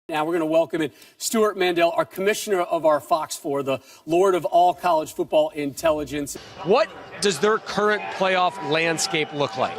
Now we're going to welcome in Stewart Mandel, our commissioner of our Fox 4, the lord of all college football intelligence. What does their current playoff landscape look like?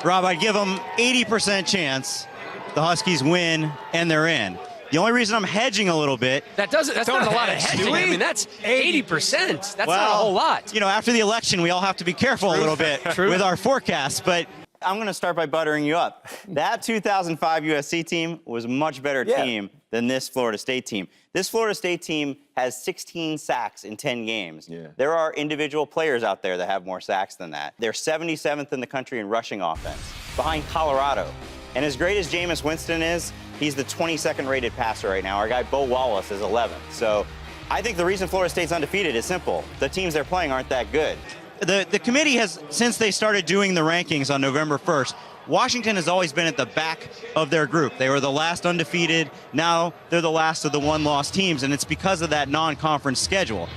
Rob, I'd give them 80% chance the Huskies win and they're in. The only reason I'm hedging a little bit. That's not a lot of hedging. I mean, that's 80%. That's not a whole lot. You know, after the election, we all have to be careful a little bit with our forecasts. But I'm going to start by buttering you up. That 2005 USC team was a much better team than this Florida State team. This Florida State team has 16 sacks in 10 games. There are individual players out there that have more sacks than that. They're 77th in the country in rushing offense, behind Colorado. And as great as Jameis Winston is, he's the 22nd rated passer right now. Our guy Bo Wallace is 11th. So I think the reason Florida State's undefeated is simple. The teams they're playing aren't that good. The committee has, since they started doing the rankings on November 1st, Washington has always been at the back of their group. They were the last undefeated. Now they're the last of the one-loss teams, and it's because of that non-conference schedule.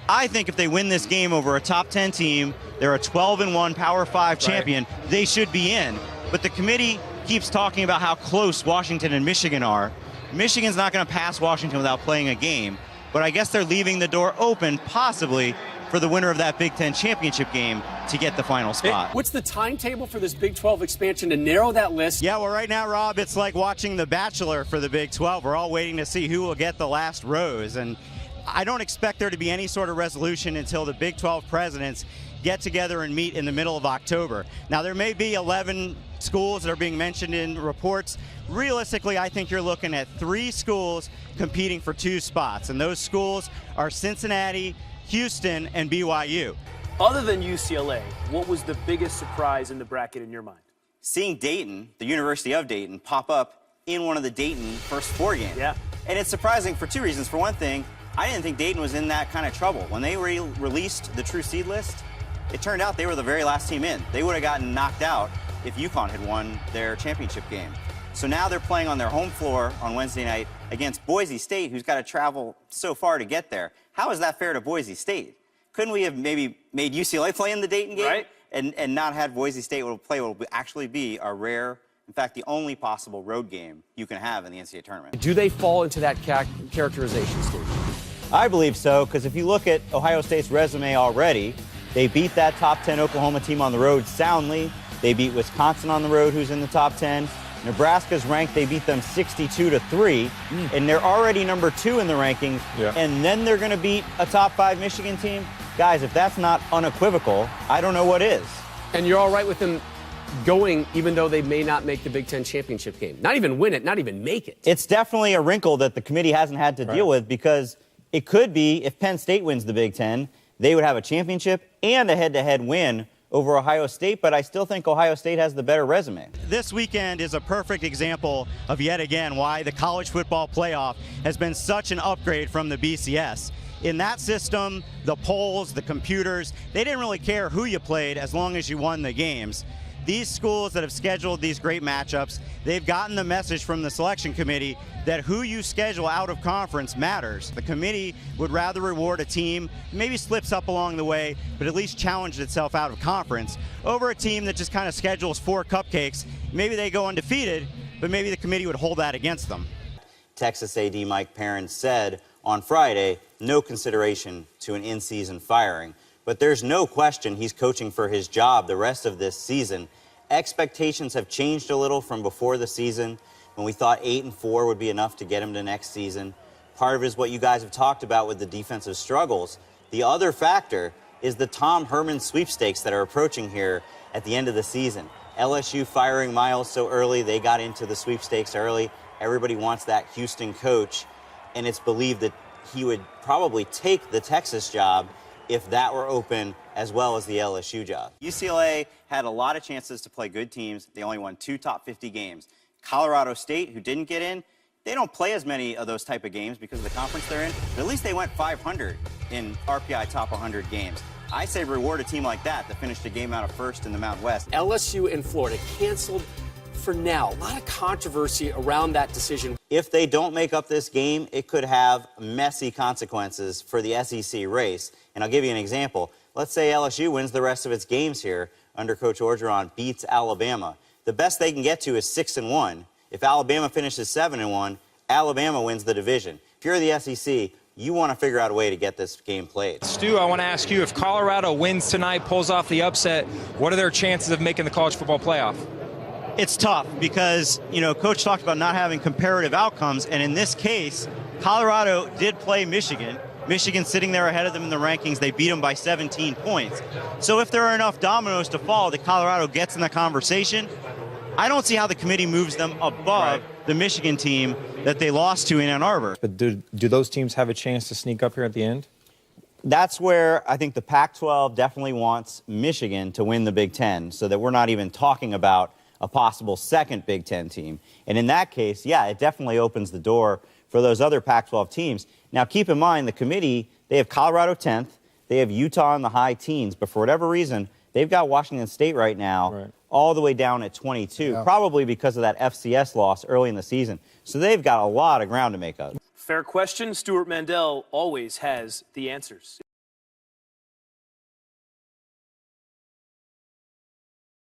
I think if they win this game over a top 10 team, they're a 12-1 Power 5 champion, they should be in. But the committee keeps talking about how close Washington and Michigan are. Michigan's not going to pass Washington without playing a game, but I guess they're leaving the door open, possibly, for the winner of that Big Ten championship game to get the final spot. What's the timetable for this Big 12 expansion to narrow that list? Yeah, well, right now, Rob, it's like watching The Bachelor for the Big 12. We're all waiting to see who will get the last rose. And I don't expect there to be any sort of resolution until the Big 12 presidents get together and meet in the middle of October. Now, there may be 11 schools that are being mentioned in reports. Realistically, I think you're looking at 3 schools competing for 2 spots. And those schools are Cincinnati, Houston, and BYU. Other than UCLA, what was the biggest surprise in the bracket in your mind? Seeing Dayton, the University of Dayton, pop up in one of the Dayton first 4 games. Yeah. And it's surprising for 2 reasons. For one thing, I didn't think Dayton was in that kind of trouble. When they released the true seed list, it turned out they were the very last team in. They would have gotten knocked out if UConn had won their championship game. So now they're playing on their home floor on Wednesday night against Boise State, who's got to travel so far to get there. How is that fair to Boise State? Couldn't we have maybe made UCLA play in the Dayton game? Right. And not had Boise State play what will actually be a rare, in fact, the only possible road game you can have in the NCAA tournament. Do they fall into that characterization, Steve? I believe so, because if you look at Ohio State's resume already, they beat that top 10 Oklahoma team on the road soundly. They beat Wisconsin on the road, who's in the top 10. Nebraska's ranked, they beat them 62-3, and they're already number 2 in the rankings, and then they're going to beat a top 5 Michigan team. Guys, if that's not unequivocal, I don't know what is. And you're all right with them going, even though they may not make the Big Ten championship game? Not even win it, not even make it. It's definitely a wrinkle that the committee hasn't had to deal with, because it could be, if Penn State wins the Big Ten, they would have a championship and a head-to-head win over Ohio State, but I still think Ohio State has the better resume. This weekend is a perfect example of, yet again, why the college football playoff has been such an upgrade from the BCS. In that system, the polls, the computers, they didn't really care who you played as long as you won the games. These schools that have scheduled these great matchups, they've gotten the message from the selection committee that who you schedule out of conference matters. The committee would rather reward a team, maybe slips up along the way, but at least challenged itself out of conference, over a team that just kind of schedules 4 cupcakes. Maybe they go undefeated, but maybe the committee would hold that against them. Texas AD Mike Perrin said on Friday, no consideration to an in-season firing. But there's no question he's coaching for his job the rest of this season. Expectations have changed a little from before the season, when we thought 8-4 would be enough to get him to next season. Part of it is what you guys have talked about with the defensive struggles. The other factor is the Tom Herman sweepstakes that are approaching here at the end of the season. LSU firing Miles so early, they got into the sweepstakes early. Everybody wants that Houston coach, and it's believed that he would probably take the Texas job if that were open, as well as the LSU job. UCLA had a lot of chances to play good teams. They only won 2 top 50 games. Colorado State, who didn't get in, they don't play as many of those type of games because of the conference they're in, but at least they went 500 in RPI top 100 games. I say reward a team like that finished a game out of first in the Mountain West. LSU and Florida canceled for now. A lot of controversy around that decision. If they don't make up this game, it could have messy consequences for the SEC race. And I'll give you an example. Let's say LSU wins the rest of its games here under Coach Orgeron, beats Alabama. The best they can get to is 6-1. If Alabama finishes 7-1, Alabama wins the division. If you're the SEC, you want to figure out a way to get this game played. Stu, I want to ask you, if Colorado wins tonight, pulls off the upset, what are their chances of making the college football playoff? It's tough because, Coach talked about not having comparative outcomes, and in this case, Colorado did play Michigan. Michigan sitting there ahead of them in the rankings. They beat them by 17 points. So if there are enough dominoes to fall that Colorado gets in the conversation, I don't see how the committee moves them above the Michigan team that they lost to in Ann Arbor. But do those teams have a chance to sneak up here at the end? That's where I think the Pac-12 definitely wants Michigan to win the Big Ten so that we're not even talking about a possible second Big Ten team. And in that case, yeah, it definitely opens the door for those other Pac-12 teams. Now, keep in mind, the committee, they have Colorado 10th, they have Utah in the high teens, but for whatever reason, they've got Washington State right now all the way down at 22, probably because of that FCS loss early in the season. So they've got a lot of ground to make up. Fair question. Stewart Mandel always has the answers.